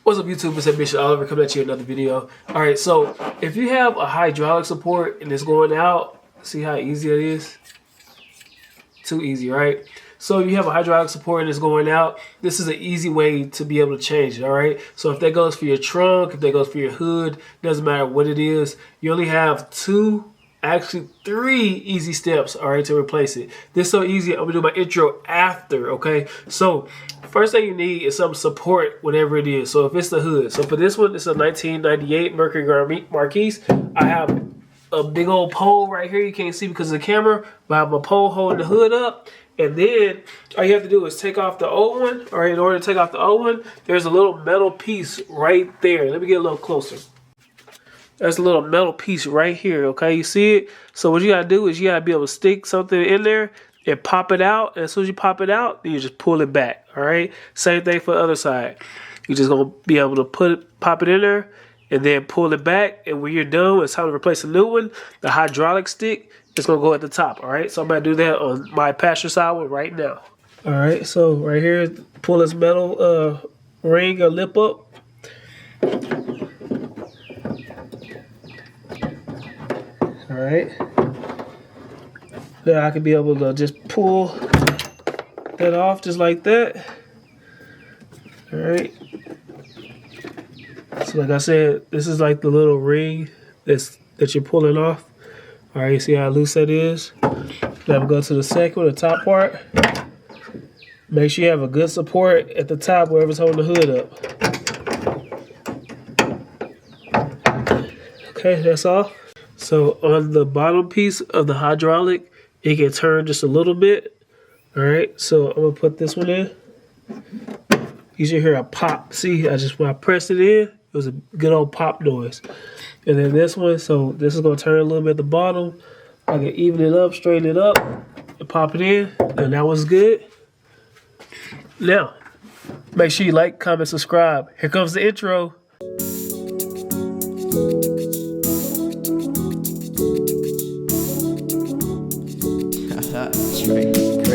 What's up, YouTube? It's Mr. Oliver coming at you with another video. Alright, so if you have a hydraulic support and it's going out, see how easy it is? Too easy, right? So if you have a hydraulic support and it's going out, this is an easy way to be able to change it, alright? So if that goes for your trunk, if that goes for your hood, doesn't matter what it is, you only have three easy steps, alright, to replace it. This is so easy, I'm gonna do my intro after, okay? So first thing you need is some support, whatever it is. So if it's the hood, so for this one, it's a 1998 Mercury Grand Marquis. I have a big old pole right here. You can't see because of the camera, but I have a pole holding the hood up. And then all you have to do is take off the old one. All right, in order to take off the old one, there's a little metal piece right there. Let me get a little closer. There's a little metal piece right here, okay? You see it? So what you gotta do is you gotta be able to stick something in there and pop it out. And as soon as you pop it out, then you just pull it back, all right? Same thing for the other side. You're just gonna be able to pop it in there and then pull it back. And when you're done, it's time to replace a new one. The hydraulic stick is gonna go at the top, all right? So I'm gonna do that on my passenger side one right now. All right, so right here, pull this metal ring or lip up. All right. Then I can be able to just pull that off just like that. All right. So like I said, this is like the little ring that you're pulling off. All right, you see how loose that is? Now we go to the second one, the top part. Make sure you have a good support at the top, wherever's holding the hood up. Okay, that's all. So on the bottom piece of the hydraulic, it can turn just a little bit. All right, so I'm gonna put this one in. You should hear a pop. See, when I pressed it in, it was a good old pop noise. And then this one, so this is gonna turn a little bit at the bottom. I can even it up, straighten it up, and pop it in, and that was good. Now, make sure you like, comment, subscribe. Here comes the intro. Straight.